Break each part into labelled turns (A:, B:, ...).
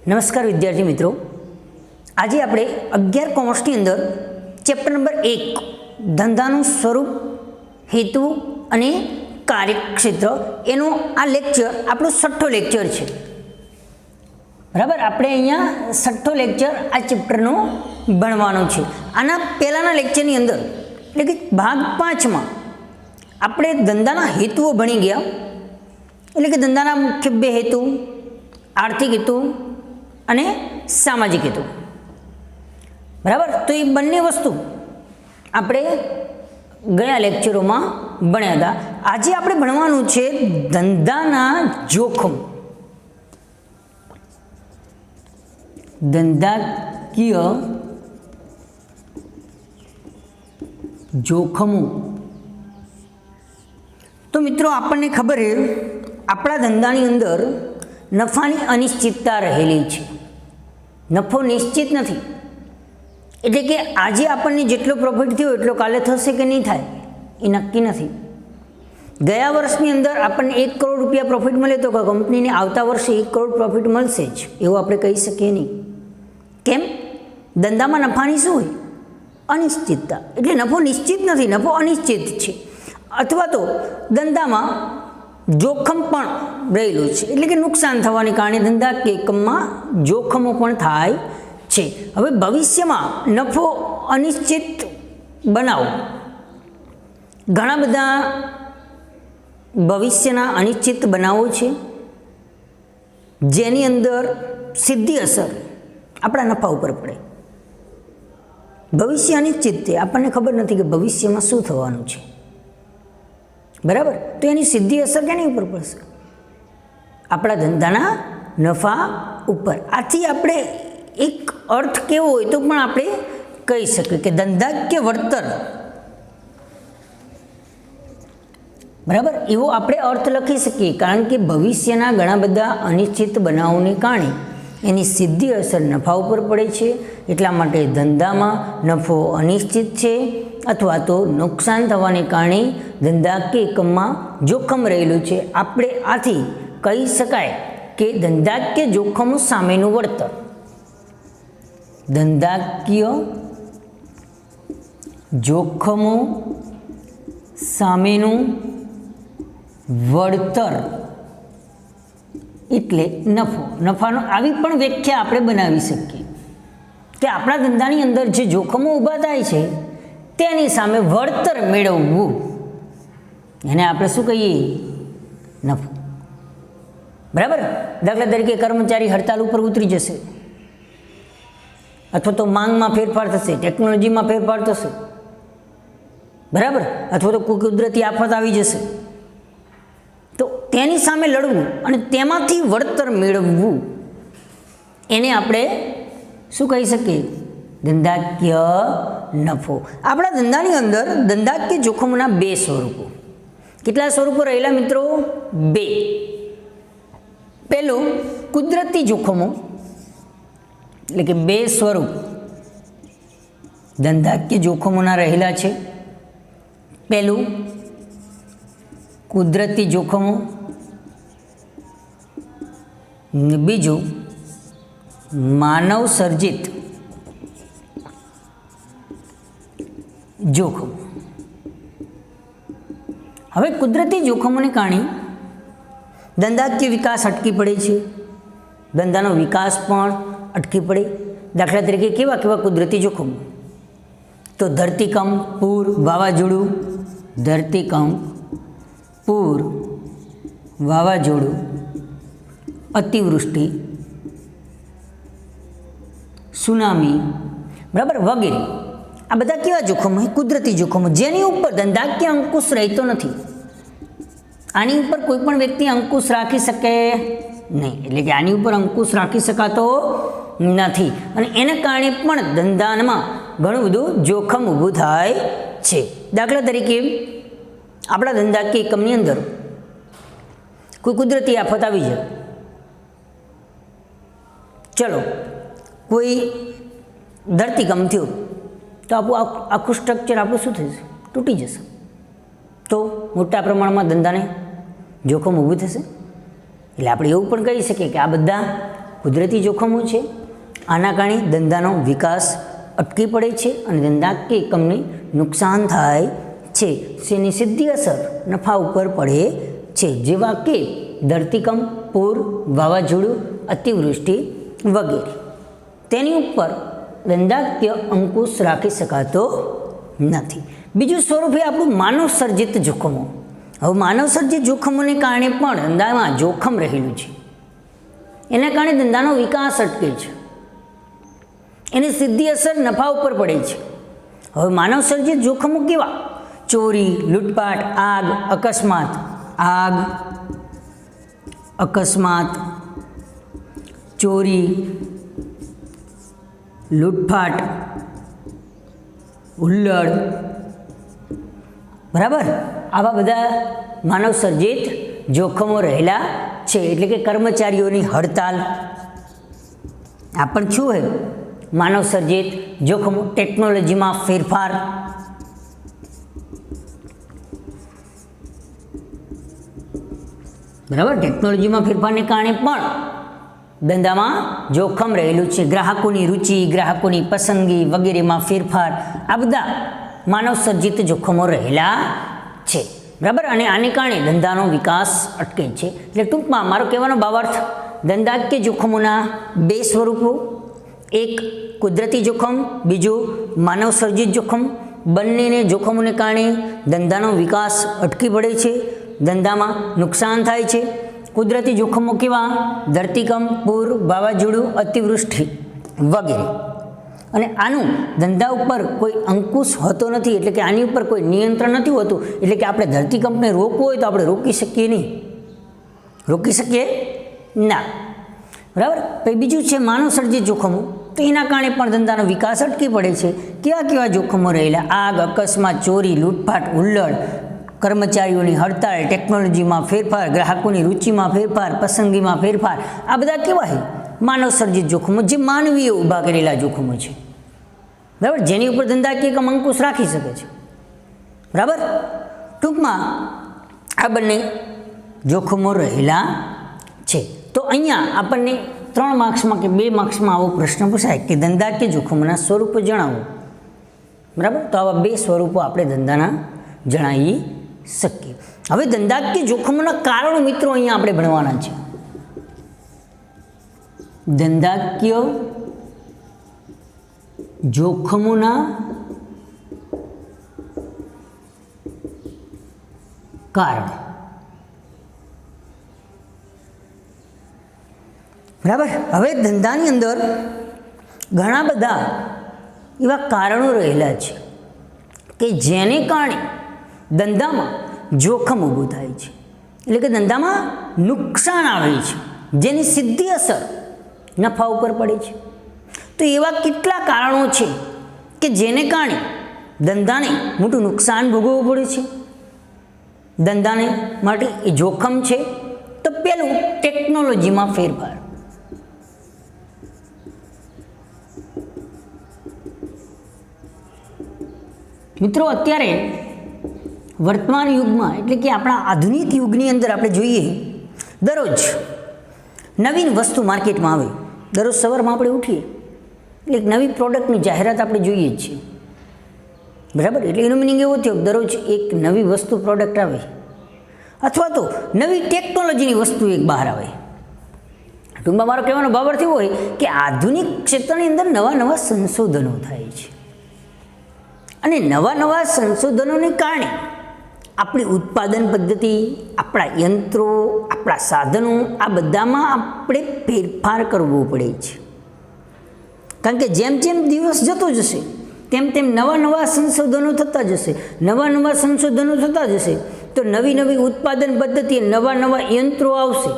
A: નમસ્કાર વિદ્યાર્થી મિત્રો, આજે આપણે 11 કોમર્સની અંદર ચેપ્ટર નંબર 1 ધંધાનું સ્વરૂપ, હેતુ અને કાર્યક્ષેત્ર એનો આ લેક્ચર આપણો 6થો લેક્ચર છે. બરાબર, આપણે અહીંયા 6થો લેક્ચર આ ચેપ્ટરનો ભણવાનો છે. આના પહેલાંના લેક્ચરની અંદર એટલે કે ભાગ 5માં આપણે ધંધાના હેતુઓ ભણી ગયા. એટલે કે ધંધાના મુખ્ય બે હેતુ, આર્થિક હેતુ અને સામાજિક હેતુ. બરાબર, તો એ બંને વસ્તુ આપણે ગયા લેક્ચરોમાં ભણ્યા હતા. આજે આપણે ભણવાનું છે ધંધાના જોખમ, ધંધાકીય જોખમો. તો મિત્રો, આપણને ખબર છે આપણા ધંધાની અંદર નફાની અનિશ્ચિતતા રહેલી છે. નફો નિશ્ચિત નથી, એટલે કે આજે આપણને જેટલો પ્રોફિટ થયો એટલો કાલે થશે કે નહીં થાય એ નક્કી નથી. ગયા વર્ષની અંદર આપણને 1 કરોડ રૂપિયા પ્રોફિટ મળે તો કંપનીને આવતા વર્ષે 1 કરોડ પ્રોફિટ મળશે જ એવું આપણે કહી શકીએ નહીં. કેમ? ધંધામાં નફાની શું હોય? અનિશ્ચિતતા. એટલે નફો નિશ્ચિત નથી, નફો અનિશ્ચિત છે. અથવા તો ધંધામાં જોખમ પણ રહેલું છે, એટલે કે નુકસાન થવાને કારણે ધંધા કે એકમમાં જોખમો પણ થાય છે. હવે ભવિષ્યમાં નફો અનિશ્ચિત બનાવો, ઘણા બધા ભવિષ્યના અનિશ્ચિત બનાવો છે જેની અંદર સીધી અસર આપણા નફા ઉપર પડે. ભવિષ્ય અનિશ્ચિત છે, આપણને ખબર નથી કે ભવિષ્યમાં શું થવાનું છે. બરાબર, તો એની સીધી અસર કેની ઉપર પડશે? આપણા ધંધાના નફા ઉપર. આથી આપણે એક અર્થ કેવો હોય તો પણ આપણે કહી શકીએ કે ધંધાકીય વળતર, બરાબર, એવો આપણે અર્થ લખી શકીએ. કારણ કે ભવિષ્યના ઘણા બધા અનિશ્ચિત બનાવોને કારણે એની સીધી અસર નફા ઉપર પડે છે. એટલા માટે ધંધામાં નફો અનિશ્ચિત છે અથવા તો નુકસાન થવાને કારણે ધંધા કે એકમમાં જોખમ રહેલું છે. આપણે આથી કહી શકાય કે ધંધાકીય જોખમો સામેનું વળતર, ધંધાકીય જોખમો સામેનું વળતર એટલે નફો. નફાનો આવી પણ વ્યાખ્યા આપણે બનાવી શકીએ કે આપણા ધંધાની અંદર જે જોખમો ઊભા થાય છે તેની સામે વળતર મેળવવું, એને આપણે શું કહીએ? નફો. બરાબર, દાખલા તરીકે કર્મચારી હડતાલ ઉપર ઉતરી જશે, અથવા તો માંગમાં ફેરફાર થશે, ટેકનોલોજીમાં ફેરફાર થશે, બરાબર, અથવા તો કોઈ કુદરતી આફત આવી જશે, તો તેની સામે લડવું અને તેમાંથી વળતર મેળવવું, એને આપણે શું કહી શકીએ? ધંધાકીય નફો. આપણા ધંધાની અંદર ધંધાકીય જોખમોના 2 સ્વરૂપો. કેટલા સ્વરૂપો રહેલા મિત્રો? 2. પહેલું કુદરતી જોખમો, એટલે કે 2 સ્વરૂપ ધંધાકીય જોખમોના રહેલા છે. પહેલું કુદરતી જોખમો, બીજું માનવ સર્જિત જોખમો. હવે કુદરતી જોખમોને કારણે ધંધાકીય વિકાસ અટકી પડે છે, ધંધાનો વિકાસ પણ અટકી પડે. દાખલા તરીકે કેવા કેવા કુદરતી જોખમો? તો ધરતીકંપ, પૂર, વાવાઝોડું. ધરતીકંપ, પૂર, વાવાઝોડું, અતિવૃષ્ટિ, સુનામી, બરાબર, વગેરે. આ બધા કેવા જોખમો? કુદરતી જોખમો, જેની ઉપર ધંધાકીય અંકુશ રહેતો નથી. આની ઉપર કોઈ પણ વ્યક્તિ અંકુશ રાખી શકે નહીં, એટલે કે આની ઉપર અંકુશ રાખી શકાતો નથી અને એના કારણે પણ ધંધામાં ઘણું બધું જોખમ ઊભું થાય છે. દાખલા તરીકે આપણા ધંધાકીય એકમની અંદર કોઈ કુદરતી આફત આવી જાય, ચલો કોઈ ધરતીકંપ થયો તો આખું સ્ટ્રક્ચર આપણું શું થશે? તૂટી જશે. તો મોટા પ્રમાણમાં ધંધાને જોખમ ઊભું થશે. એટલે આપણે એવું પણ કહી શકીએ કે આ બધા કુદરતી જોખમો છે. આના કારણે ધંધાનો વિકાસ અટકી પડે છે અને ધંધાકીય એકમને નુકસાન થાય છે. તેની સીધી અસર નફા ઉપર પડે છે, જેવા કે ધરતીકંપ, પૂર, વાવાઝોડું, અતિવૃષ્ટિ વગેરે. તેની ઉપર ધંધાકીય અંકુશ રાખી શકાતો નથી. બીજું સ્વરૂપ એ આપણું માનવ સર્જિત જોખમો. હવે માનવ સર્જિત જોખમોને કારણે પણ ધંધામાં જોખમ રહેલું છે. એના કારણે ધંધાનો વિકાસ અટકે છે. એની સીધી અસર નફા ઉપર પડે છે. હવે માનવ સર્જિત જોખમો કેવા? ચોરી, લૂંટફાટ, આગ, અકસ્માત, ચોરી, લૂંટફાટ, હુલ્લડ, બરાબર, આવા બધા માનવ સર્જિત જોખમો રહેલા છે. એટલે કે કર્મચારીઓની હડતાલ આ પણ શું હોય? માનવ સર્જિત જોખમો. ટેકનોલોજીમાં ફેરફાર, બરાબર, ટેકનોલોજીમાં ફેરફારને કારણે પણ ધંધામાં જોખમ રહેલું છે. ગ્રાહકોની રુચિ, ગ્રાહકોની પસંદગી વગેરેમાં ફેરફાર, આ બધા માનવ સર્જિત જોખમો રહેલા છે. બરાબર, અને આને કારણે ધંધાનો વિકાસ અટકે છે. એટલે ટૂંકમાં મારો કહેવાનો ભાવાર્થ, ધંધાકીય જોખમોના બે સ્વરૂપો, એક કુદરતી જોખમ, બીજું માનવ સર્જિત જોખમ. બંનેને જોખમોને કારણે ધંધાનો વિકાસ અટકી પડે છે, ધંધામાં નુકસાન થાય છે. કુદરતી જોખમો કેવા? ધરતીકંપ, પૂર, વાવાઝોડું, અતિવૃષ્ટિ વગેરે. અને આનું ધંધા ઉપર કોઈ અંકુશ હોતો નથી, એટલે કે આની ઉપર કોઈ નિયંત્રણ નથી હોતું. એટલે કે આપણે ધરતીકંપને રોકવો હોય તો આપણે રોકી શકીએ નહીં, રોકી શકીએ ના. બરાબર. પછી બીજું છે માનવ સર્જિત જોખમો. તો એના કારણે પણ ધંધાનો વિકાસ અટકી પડે છે. કેવા કેવા જોખમો રહેલા? આગ, અકસ્માત, ચોરી, લૂંટફાટ, હુલ્લડ, કર્મચારીઓની હડતાળ, ટેકનોલોજીમાં ફેરફાર, ગ્રાહકોની રુચિમાં ફેરફાર, પસંદગીમાં ફેરફાર, આ બધા કેવા છે? માનવ સર્જિત જોખમો, જે માનવીએ ઊભા કરેલા જોખમો છે. બરાબર, જેની ઉપર ધંધાકીય અંકુશ રાખી શકે છે. બરાબર, ટૂંકમાં આ બંને જોખમો રહેલા છે. તો અહીંયા આપણને 3 માર્ક્સમાં કે 2 માર્ક્સમાં આવો પ્રશ્ન પૂછાય કે ધંધાકીય જોખમોના સ્વરૂપો જણાવો. બરાબર, તો આવા 2 સ્વરૂપો આપણે ધંધાના જણાવી શકીએ. હવે ધંધાકીય જોખમોના કારણો મિત્રો અહીંયા આપણે ભણવાના છે. ધંધાકીય જોખમોના કારણ. બરાબર, હવે ધંધાની અંદર ઘણા બધા એવા કારણો રહેલા છે કે જેને કારણે ધંધામાં જોખમ ઊભું થાય છે. એટલે કે ધંધામાં નુકસાન આવે છે, જેની સીધી અસર નફા ઉપર પડે છે. તો એવા કેટલા કારણો છે કે જેને કારણે ધંધાને મોટું નુકસાન ભોગવવું પડે છે, ધંધાને માટે એ જોખમ છે. તો પહેલું, ટેકનોલોજીમાં ફેરફાર. મિત્રો, અત્યારે વર્તમાન યુગમાં, એટલે કે આપણા આધુનિક યુગની અંદર આપણે જોઈએ, દરરોજ નવીન વસ્તુ માર્કેટમાં આવે. દરરોજ સવારમાં આપણે ઉઠીએ એટલે એક નવી પ્રોડક્ટની જાહેરાત આપણે જોઈએ જ છીએ. બરાબર, એટલે એનો મિનિંગ એવો થયો કે દરરોજ એક નવી વસ્તુ પ્રોડક્ટ આવે, અથવા તો નવી ટેકનોલોજીની વસ્તુ એક બહાર આવે. ટૂંકમાં મારો કહેવાનો ભાવાર્થ એવો હોય કે આધુનિક ક્ષેત્રની અંદર નવા નવા સંશોધનો થાય છે. અને નવા નવા સંશોધનોને કારણે આપણી ઉત્પાદન પદ્ધતિ, આપણા યંત્રો, આપણા સાધનો, આ બધામાં આપણે ફેરફાર કરવો પડે છે. કારણ કે જેમ જેમ દિવસ જતો જશે તેમ તેમ નવા નવા સંશોધનો થતા જશે, નવા નવા સંશોધનો થતા જશે, તો નવી નવી ઉત્પાદન પદ્ધતિ, નવા નવા યંત્રો આવશે.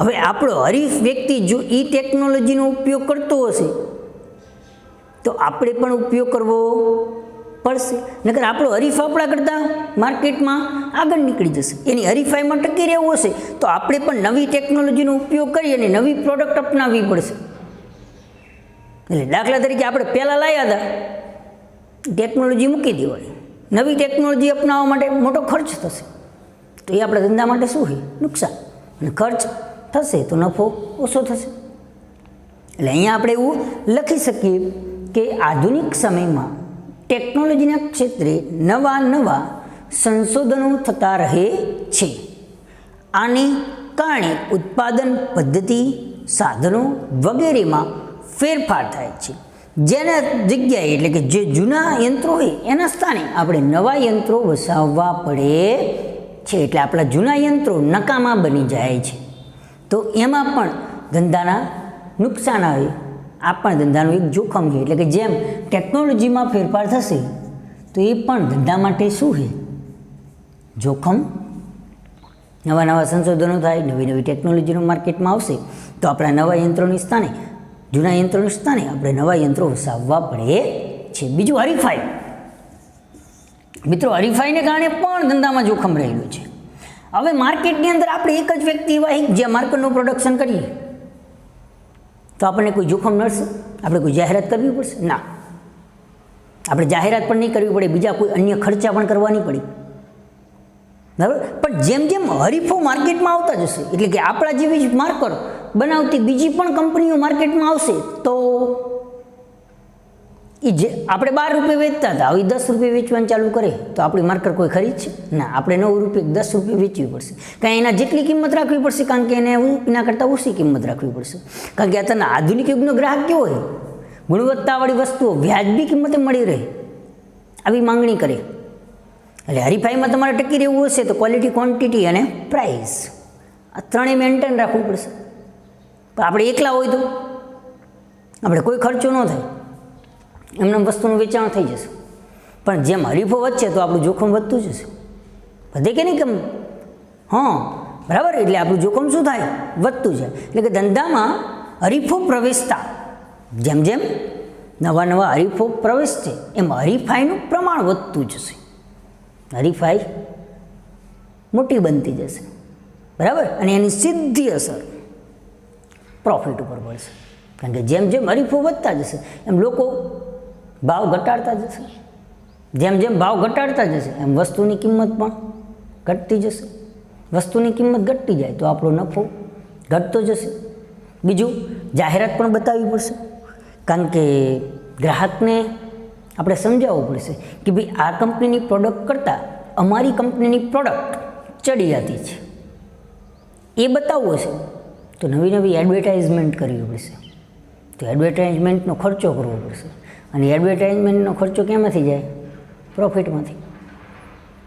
A: હવે આપણો હરીફ વ્યક્તિ જો એ ટેકનોલોજીનો ઉપયોગ કરતો હશે તો આપણે પણ ઉપયોગ કરવો પડશે. નકર આપણો હરીફ આપણા કરતાં માર્કેટમાં આગળ નીકળી જશે. એની હરીફાઈમાં ટકી રહેવું હશે તો આપણે પણ નવી ટેકનોલોજીનો ઉપયોગ કરી અને નવી પ્રોડક્ટ અપનાવવી પડશે. એટલે દાખલા તરીકે આપણે પહેલાં લાવ્યા હતા, ટેકનોલોજી મૂકી દેવાય, નવી ટેકનોલોજી અપનાવવા માટે મોટો ખર્ચ થશે, તો એ આપણા ધંધા માટે શું છે? નુકસાન. અને ખર્ચ થશે તો નફો ઓછો થશે. એટલે અહીંયા આપણે એવું લખી શકીએ કે આધુનિક સમયમાં ટેકનોલોજીના ક્ષેત્રે નવા નવા સંશોધનો થતા રહે છે. આને કારણે ઉત્પાદન પદ્ધતિ, સાધનો વગેરેમાં ફેરફાર થાય છે. જેના જગ્યાએ એટલે કે જે જૂના યંત્રો હોય એના સ્થાને આપણે નવા યંત્રો વસાવવા પડે છે. એટલે આપણા જૂના યંત્રો નકામા બની જાય છે. તો એમાં પણ ધંધાના નુકસાન આવે. આ પણ ધંધાનું એક જોખમ છે. એટલે કે જેમ ટેકનોલોજીમાં ફેરફાર થશે તો એ પણ ધંધા માટે શું છે? જોખમ. નવા નવા સંશોધનો થાય, નવી નવી ટેકનોલોજીનો માર્કેટમાં આવશે તો આપણા નવા યંત્રોની સ્થાને, જૂના યંત્રોની સ્થાને આપણે નવા યંત્રો વસાવવા પડે છે. બીજું હરીફાઈ. મિત્રો, હરીફાઈને કારણે પણ ધંધામાં જોખમ રહેલું છે. હવે માર્કેટની અંદર આપણે એક જ વ્યક્તિ એવા જે માર્કેટનું પ્રોડક્શન કરીએ તો આપણને કોઈ જોખમ નડશે? આપણે કોઈ જાહેરાત કરવી પડશે? ના, આપણે જાહેરાત પણ નહીં કરવી પડે, બીજા કોઈ અન્ય ખર્ચા પણ કરવા નહીં પડે. બરાબર. પણ જેમ જેમ હરીફો માર્કેટમાં આવતા જશે, એટલે કે આપણા જેવી જ માર્કર બનાવતી બીજી પણ કંપનીઓ માર્કેટમાં આવશે તો એ જે આપણે 12 રૂપિયા વેચતા હતા હવે 10 રૂપિયા વેચવાનું ચાલુ કરે તો આપણી માર્કર કોઈ ખરીદશે? ના, આપણે 9 રૂપિયા 10 રૂપિયા વેચવી પડશે. કારણ એના જેટલી કિંમત રાખવી પડશે, કારણ કે એને એના કરતાં ઓછી કિંમત રાખવી પડશે. કારણ કે અત્યારના આધુનિક યુગનો ગ્રાહક કેવો હોય? ગુણવત્તાવાળી વસ્તુઓ વ્યાજબી કિંમતે મળી રહે આવી માંગણી કરે. એટલે હરીફાઈમાં તમારે ટકી રહેવું હશે તો ક્વોલિટી, ક્વોન્ટિટી અને પ્રાઇસ આ ત્રણેય મેન્ટેન રાખવું પડશે. પણ આપણે એકલા હોય તો આપણે કોઈ ખર્ચો ન થાય, એમને વસ્તુનું વેચાણ થઈ જશે. પણ જેમ હરીફો વધશે તો આપણું જોખમ વધતું જશે. વધે કે નહીં કેમ? હા, બરાબર. એટલે આપણું જોખમ શું થાય? વધતું જાય. એટલે કે ધંધામાં હરીફો પ્રવેશતા જેમ જેમ નવા નવા હરીફો પ્રવેશશે એમ હરીફાઈનું પ્રમાણ વધતું જશે. હરીફાઈ મોટી બનતી જશે. બરાબર. અને એની સીધી અસર પ્રોફિટ ઉપર પડશે. કારણ કે જેમ જેમ હરીફો વધતા જશે એમ લોકો ભાવ ઘટાડતા જશે. જેમ જેમ ભાવ ઘટાડતા જશે એમ વસ્તુની કિંમત પણ ઘટતી જશે. વસ્તુની કિંમત ઘટતી જાય તો આપણો નફો ઘટતો જશે. બીજું, જાહેરાત પણ બતાવવી પડશે. કારણ કે ગ્રાહકને આપણે સમજાવવું પડશે કે ભાઈ આ કંપનીની પ્રોડક્ટ કરતાં અમારી કંપનીની પ્રોડક્ટ ચડિયાતી છે. એ બતાવવું હશે તો નવી નવી એડવર્ટાઇઝમેન્ટ કરવી પડશે. તો એડવર્ટાઇઝમેન્ટનો ખર્ચો કરવો પડશે. અને એડવર્ટાઇઝમેન્ટનો ખર્ચો કેમાંથી જાય? પ્રોફિટમાંથી.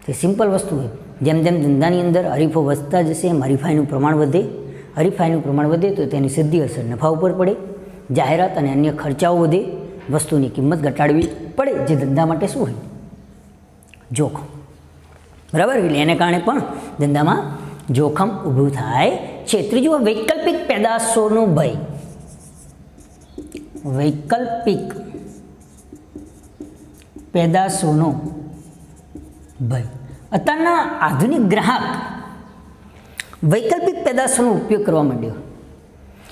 A: તે સિમ્પલ વસ્તુ છે. જેમ જેમ ધંધાની અંદર હરીફો વધતા જશે એમ હરીફાઈનું પ્રમાણ વધે. હરીફાઈનું પ્રમાણ વધે તો તેની સીધી અસર નફા ઉપર પડે. જાહેરાત અને અન્ય ખર્ચાઓ વધે. વસ્તુની કિંમત ઘટાડવી પડે, જે ધંધા માટે શું હોય? જોખમ. બરાબર. એટલે એને કારણે પણ ધંધામાં જોખમ ઊભું થાય છે. ત્રીજું, વૈકલ્પિક પેદાશોનો ભય. વૈકલ્પિક પેદાશોનો ભય. અત્યારના આધુનિક ગ્રાહક વૈકલ્પિક પેદાશોનો ઉપયોગ કરવા માંડ્યો.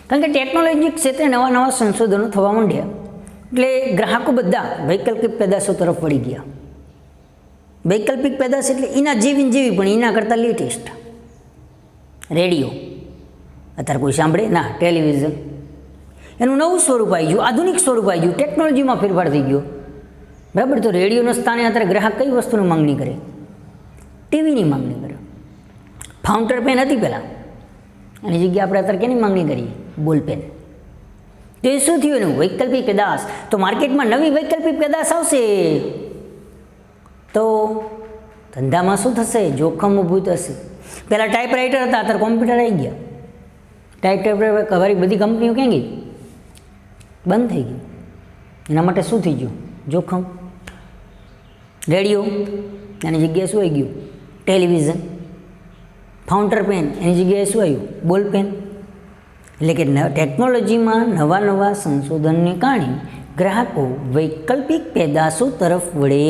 A: કારણ કે ટેકનોલોજી ક્ષેત્રે નવા નવા સંશોધનો થવા માંડ્યા એટલે ગ્રાહકો બધા વૈકલ્પિક પેદાશો તરફ વળી ગયા. વૈકલ્પિક પેદાશ એટલે એના જેવી પણ એના કરતાં લેટેસ્ટ. રેડિયો અત્યારે કોઈ સાંભળે ના? ટેલિવિઝન એનું નવું સ્વરૂપ આવી ગયું, આધુનિક સ્વરૂપ આવી ગયું, ટેકનોલોજીમાં ફેરફાર થઈ ગયો. બરાબર. તો રેડિયોના સ્થાને અત્યારે ગ્રાહક કઈ વસ્તુની માંગણી કરે? ટીવીની માંગણી કરે. ફાઉન્ટર પેન હતી પહેલાં, એની જગ્યાએ આપણે અત્યારે કેની માંગણી કરીએ? બોલ પેન. તો એ શું થયું એનું? વૈકલ્પિક પેદાશ. તો માર્કેટમાં નવી વૈકલ્પિક પેદાશ આવશે તો ધંધામાં શું થશે? જોખમ ઊભું થશે. પહેલાં ટાઈપરાઇટર હતા, અત્યારે કોમ્પ્યુટર આવી ગયા. ટાઈપરાઇટર વાળી બધી કંપનીઓ ક્યાં ગઈ? બંધ થઈ ગઈ. એના માટે શું થઈ ગયું? જોખમ. રેડિયો એની જગ્યાએ શું આવી ગયું? ટેલિવિઝન. ફાઉન્ટર પેન એની જગ્યાએ શું આવ્યું? બોલ પેન. એટલે કે ટેકનોલોજીમાં નવા નવા સંશોધનને કારણે ગ્રાહકો વૈકલ્પિક પેદાશો તરફ વળે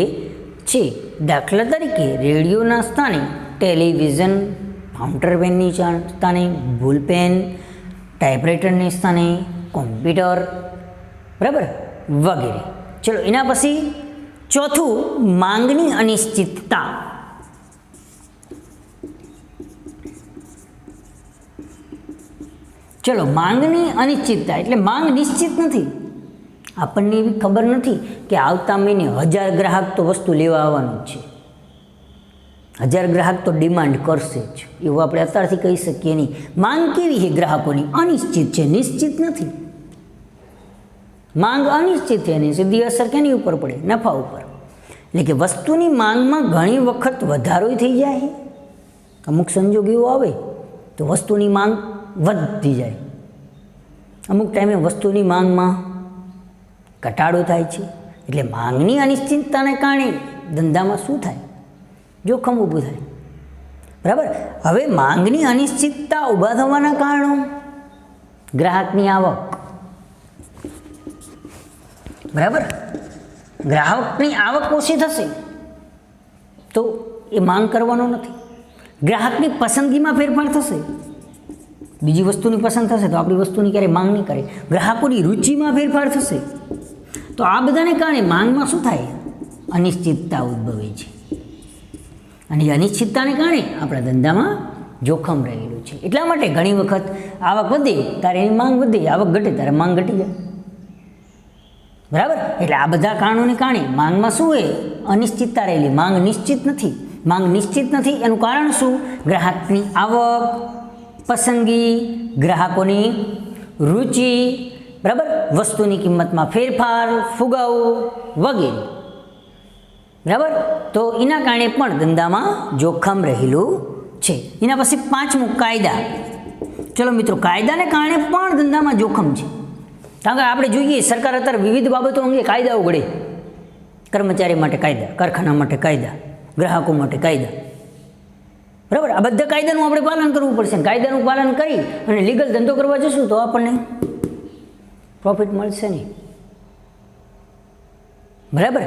A: છે. દાખલા તરીકે રેડિયોના સ્થાને ટેલિવિઝન, ફાઉન્ટર પેનની સ્થાને બોલ પેન, ટાઈપરાઇટરની સ્થાને કોમ્પ્યુટર, બરાબર, વગેરે. ચલો એના પછી ચોથું, માંગની અનિશ્ચિતતા. ચલો, માંગની અનિશ્ચિતતા એટલે માંગ નિશ્ચિત નથી. આપણને એવી ખબર નથી કે આવતા મહિને 1000 ગ્રાહક તો વસ્તુ લેવા આવવાનું જ છે. 1000 ગ્રાહક તો ડિમાન્ડ કરશે જ, એવું આપણે અત્યારથી કહી શકીએ નહીં. માંગ કેવી છે ગ્રાહકોની? અનિશ્ચિત છે, નિશ્ચિત નથી. માંગ અનિશ્ચિત છે અને સીધી અસર કેની ઉપર પડે? નફા ઉપર. એટલે કે વસ્તુની માંગમાં ઘણી વખત વધારો થઈ જાય. અમુક સંજોગ એવો આવે તો વસ્તુની માંગ વધતી જાય, અમુક ટાઈમે વસ્તુની માંગમાં ઘટાડો થાય છે. એટલે માંગની અનિશ્ચિતતાને કારણે ધંધામાં શું થાય? જોખમ ઊભું થાય. બરાબર. હવે માંગની અનિશ્ચિતતા ઊભા થવાના કારણો: ગ્રાહકની આવક. બરાબર. ગ્રાહકની આવક ઓછી થશે તો એ માંગ કરવાનો નથી. ગ્રાહકની પસંદગીમાં ફેરફાર થશે, બીજી વસ્તુની પસંદ થશે તો આપણી વસ્તુની ક્યારેય માંગ નહીં કરે. ગ્રાહકોની રુચિમાં ફેરફાર થશે તો આ બધાને કારણે માંગમાં શું થાય? અનિશ્ચિતતા ઉદ્ભવે છે. અને એ અનિશ્ચિતતાને કારણે આપણા ધંધામાં જોખમ રહેલું છે. એટલા માટે ઘણી વખત આવક વધે ત્યારે એની માંગ વધે, આવક ઘટે ત્યારે માંગ ઘટી જાય. બરાબર. એટલે આ બધા કારણોને કારણે માંગમાં શું હોય? અનિશ્ચિતતા રહેલી. માંગ નિશ્ચિત નથી. માંગ નિશ્ચિત નથી એનું કારણ શું? ગ્રાહકની આવક, પસંદગી, ગ્રાહકોની રુચિ, બરાબર, વસ્તુની કિંમતમાં ફેરફાર, ફુગાવો વગેરે. બરાબર. તો એના કારણે પણ ધંધામાં જોખમ રહેલું છે. એના પછી 5મું કાયદા. ચલો મિત્રો, કાયદાને કારણે પણ ધંધામાં જોખમ છે. કારણ કે આપણે જોઈએ સરકાર અત્યારે વિવિધ બાબતો અંગે કાયદાઓ ઘડે. કર્મચારી માટે કાયદા, કારખાના માટે કાયદા, ગ્રાહકો માટે કાયદા. બરાબર. આ બધા કાયદાનું આપણે પાલન કરવું પડશે. કાયદાનું પાલન કરી અને લીગલ ધંધો કરવા જશું તો આપણને પ્રોફિટ મળશે નહીં. બરાબર.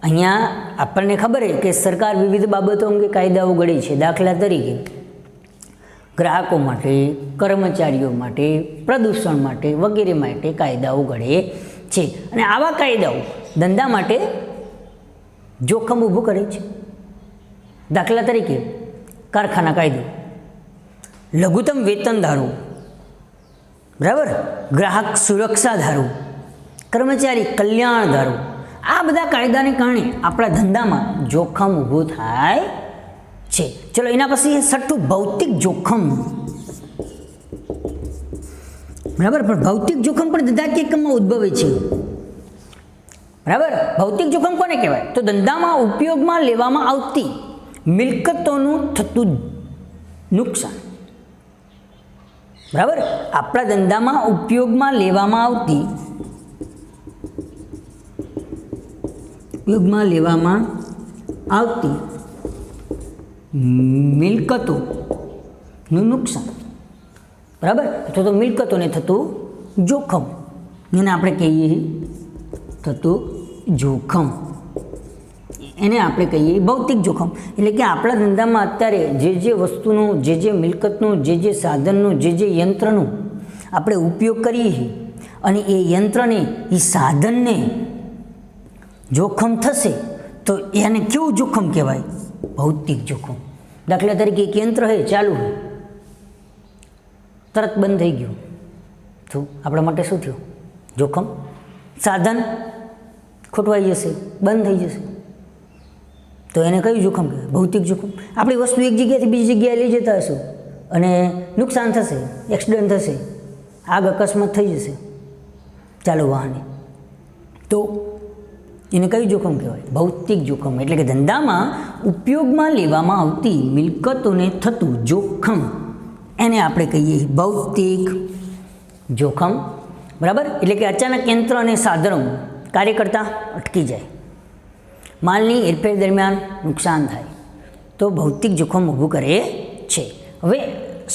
A: અહીંયા આપણને ખબર છે કે સરકાર વિવિધ બાબતો અંગે કાયદાઓ ઘડે છે. દાખલા તરીકે ગ્રાહકો માટે, કર્મચારીઓ માટે, પ્રદૂષણ માટે વગેરે માટે કાયદાઓ ઘડે છે. અને આવા કાયદાઓ ધંધા માટે જોખમ ઊભું કરે છે. દાખલા તરીકે કારખાના કાયદો, લઘુત્તમ વેતન ધારો, બરાબર, ગ્રાહક સુરક્ષા ધારો, કર્મચારી કલ્યાણ ધારો. આ બધા કાયદાને કારણે આપણા ધંધામાં જોખમ ઊભું થાય છે. ચલો, એના પછી 6થું ભૌતિક જોખમ. બરાબર. પણ ભૌતિક જોખમ પણ ધંધાકીય એકમમાં ઉદ્ભવે છે. બરાબર. ભૌતિક જોખમ કોને કહેવાય? તો ધંધામાં ઉપયોગમાં લેવામાં આવતી મિલકતોનું થતું નુકસાન. બરાબર. આપણા ધંધામાં ઉપયોગમાં લેવામાં આવતી મિલકતોનું નુકસાન. બરાબર. અથવા તો મિલકતોને થતું જોખમ, એને આપણે કહીએ થતું જોખમ, એને આપણે કહીએ ભૌતિક જોખમ. એટલે કે આપણા ધંધામાં અત્યારે જે વસ્તુનું, જે મિલકતનું, જે સાધનનું, જે યંત્રનું આપણે ઉપયોગ કરીએ છીએ અને એ યંત્રને, એ સાધનને જોખમ થશે તો એને કેવું જોખમ કહેવાય? ભૌતિક જોખમ. દાખલા તરીકે એક યંત્ર છે, ચાલુ છે, તરત બંધ થઈ ગયું તો આપણા માટે શું થયું? જોખમ. સાધન ખોટવાઈ જશે, બંધ થઈ જશે તો એને કયું જોખમ કહેવાય? ભૌતિક જોખમ. આપણી વસ્તુ એક જગ્યાએથી બીજી જગ્યાએ લઈ જતા હશું અને નુકસાન થશે, એક્સિડન્ટ થશે, આગ અકસ્માત થઈ જશે ચાલુ વાહને, તો એને કયું જોખમ કહેવાય? ભૌતિક જોખમ. એટલે કે ધંધામાં ઉપયોગમાં લેવામાં આવતી મિલકતોને થતું જોખમ, એને આપણે કહીએ ભૌતિક જોખમ. બરાબર. એટલે કે અચાનક યંત્ર અને સાધનો કાર્ય કરતાં અટકી જાય, માલની હેરફેર દરમિયાન નુકસાન થાય તો ભૌતિક જોખમ ઊભું કરે છે. હવે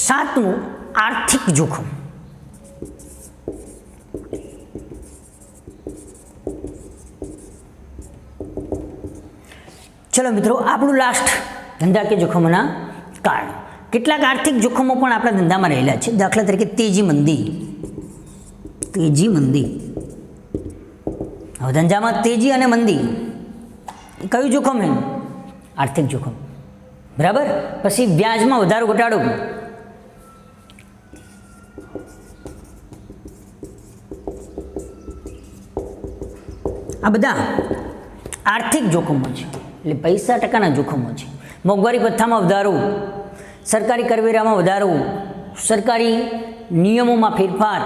A: 7મું આર્થિક જોખમ. ચલો મિત્રો, આપણું લાસ્ટ ધંધાકીય જોખમોના કારણ. કેટલાક આર્થિક જોખમો પણ આપણા ધંધામાં રહેલા છે. દાખલા તરીકે તેજી મંદી. હવે ધંધામાં તેજી અને મંદી કયું જોખમ છે? આર્થિક જોખમ. બરાબર. પછી વ્યાજમાં વધારો ઘટાડો, આ બધા આર્થિક જોખમો છે, એટલે પૈસા ટકાના જોખમો છે. મોંઘવારી ભથ્થામાં વધારો, સરકારી કરવેરામાં વધારો, સરકારી નિયમોમાં ફેરફાર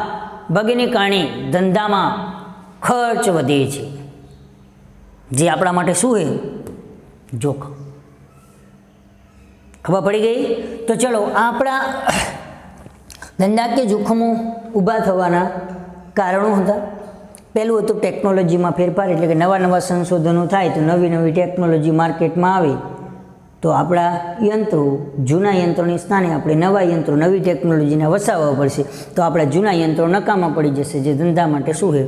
A: વગેરેને કારણે ધંધામાં ખર્ચ વધે છે, જે આપણા માટે શું છે? જોખમ. ખબર પડી ગઈ? તો ચલો આપણા ધંધાકીય જોખમો ઊભા થવાના કારણો હતા. પહેલું હતું ટેકનોલોજીમાં ફેરફાર, એટલે કે નવા નવા સંશોધનો થાય તો નવી નવી ટેકનોલોજી માર્કેટમાં આવે તો આપણા યંત્રો, જૂના યંત્રોની સ્થાને આપણે નવા યંત્રો, નવી ટેકનોલોજીને વસાવવા પડશે, તો આપણા જૂના યંત્રો નકામા પડી જશે, જે ધંધા માટે શું છે?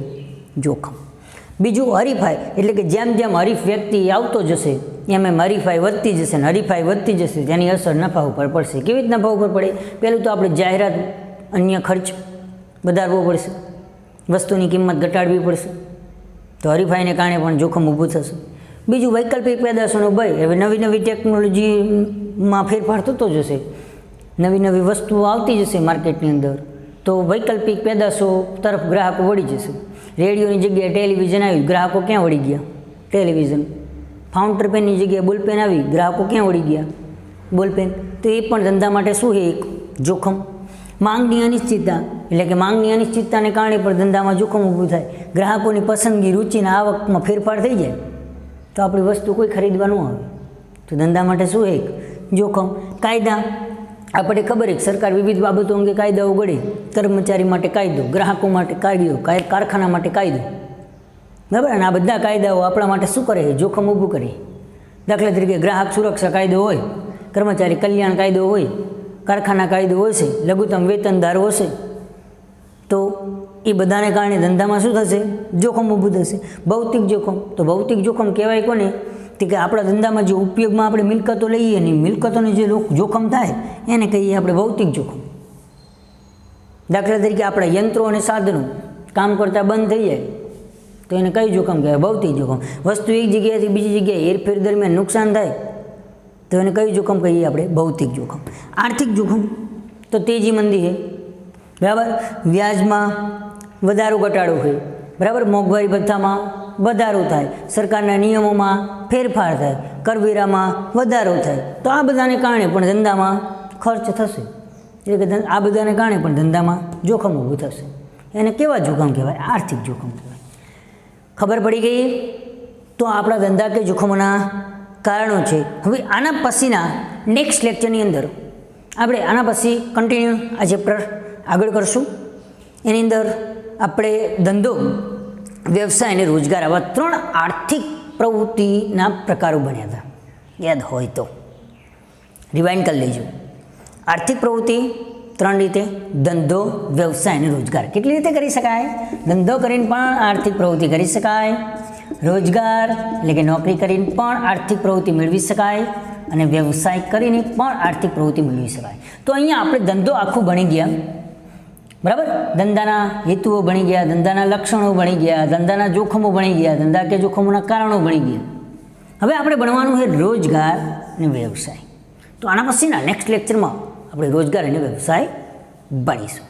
A: જોખમ. બીજું હરીફાઈ, એટલે કે જેમ જેમ હરીફ વ્યક્તિ આવતો જશે એમ એમ હરીફાઈ વધતી જશે, ને હરીફાઈ વધતી જશે તેની અસર નફા ઉપર પડશે. કેવી રીતે નફા ઉપર પડે? પહેલું તો આપણે જાહેરાત, અન્ય ખર્ચ વધારવો પડશે, વસ્તુની કિંમત ઘટાડવી પડશે, તો હરીફાઈને કારણે પણ જોખમ ઊભું થશે. બીજું વૈકલ્પિક પેદાશોનો ભય, હવે નવી નવી ટેકનોલોજીમાં ફેરફાર થતો જશે, નવી નવી વસ્તુઓ આવતી જશે માર્કેટની અંદર, તો વૈકલ્પિક પેદાશો તરફ ગ્રાહકો વળી જશે. રેડિયોની જગ્યાએ ટેલિવિઝન આવ્યું, ગ્રાહકો ક્યાં વળી ગયા? ટેલિવિઝન. ફાઉન્ટર પેનની જગ્યાએ બોલપેન આવી, ગ્રાહકો ક્યાં વળી ગયા? બોલપેન. તો એ પણ ધંધા માટે શું છે? એક જોખમ. માંગની અનિશ્ચિતતા, એટલે કે માંગની અનિશ્ચિતતાને કારણે પણ ધંધામાં જોખમ ઊભું થાય. ગ્રાહકોની પસંદગી, રુચિના આવકમાં ફેરફાર થઈ જાય તો આપણી વસ્તુ કોઈ ખરીદવા ન આવે, તો ધંધા માટે શું એક જોખમ. કાયદા, આપણે ખબર છે સરકાર વિવિધ બાબતો અંગે કાયદાઓ ઘડે, કર્મચારી માટે કાયદો, ગ્રાહકો માટે કાયદો, કારખાના માટે કાયદો, બરાબર. અને આ બધા કાયદાઓ આપણા માટે શું કરે? જોખમ ઊભું કરે. દાખલા તરીકે ગ્રાહક સુરક્ષા કાયદો હોય, કર્મચારી કલ્યાણ કાયદો હોય, કારખાના કાયદો હોય છે, લઘુત્તમ વેતન દર હશે, તો એ બધાને કારણે ધંધામાં શું થશે? જોખમ ઊભું થશે. ભૌતિક જોખમ, તો ભૌતિક જોખમ કહેવાય કોને? તે કે આપણા ધંધામાં જે ઉપયોગમાં આપણે મિલકતો લઈએ ને મિલકતોને જે જોખમ થાય એને કહીએ આપણે ભૌતિક જોખમ. દાખલા તરીકે આપણા યંત્રો અને સાધનો કામ કરતાં બંધ થઈ જાય તો એને કઈ જોખમ કહેવાય? ભૌતિક જોખમ. વસ્તુ એક જગ્યાએથી બીજી જગ્યાએ હેરફેર દરમિયાન નુકસાન થાય તો એને કયું જોખમ કહીએ આપણે? ભૌતિક જોખમ. આર્થિક જોખમ તો તેજી મંદી છે, બરાબર. વ્યાજમાં વધારો ઘટાડો હોય, બરાબર. મોંઘવારી ભથ્થામાં વધારો થાય, સરકારના નિયમોમાં ફેરફાર થાય, કરવેરામાં વધારો થાય, તો આ બધાને કારણે પણ ધંધામાં ખર્ચ થશે, એટલે કે આ બધાને કારણે પણ ધંધામાં જોખમ ઊભું થશે. એને કેવા જોખમ કહેવાય? આર્થિક જોખમ કહેવાય. ખબર પડી ગઈ? તો આપણા ધંધાકીય જોખમોના કારણો છે. હવે આના પછીના નેક્સ્ટ લેક્ચરની અંદર આપણે આના પછી કન્ટિન્યુ આ ચેપ્ટર આગળ કરશું. એની અંદર આપણે ધંધો, વ્યવસાય અને રોજગાર આવા 3 આર્થિક પ્રવૃત્તિના પ્રકારો બન્યા હતા. યાદ હોય તો રિવાઇન્ડ કરી લેજો. આર્થિક પ્રવૃત્તિ 3 રીતે: ધંધો, વ્યવસાય અને રોજગાર. કેટલી રીતે કરી શકાય? ધંધો કરીને પણ આર્થિક પ્રવૃત્તિ કરી શકાય, રોજગાર એટલે કે નોકરી કરીને પણ આર્થિક પ્રવૃત્તિ મેળવી શકાય, અને વ્યવસાય કરીને પણ આર્થિક પ્રવૃત્તિ મેળવી શકાય. તો અહીંયા આપણે ધંધો આખું ભણી ગયા, બરાબર. ધંધાના હેતુઓ ભણી ગયા, ધંધાના લક્ષણો ભણી ગયા, ધંધાના જોખમો ભણી ગયા, ધંધા કે જોખમોના કારણો ભણી ગયા. હવે આપણે ભણવાનું છે રોજગાર અને વ્યવસાય. તો આના પછીના નેક્સ્ટ લેક્ચરમાં આપણે રોજગાર અને વ્યવસાય ભણીશું.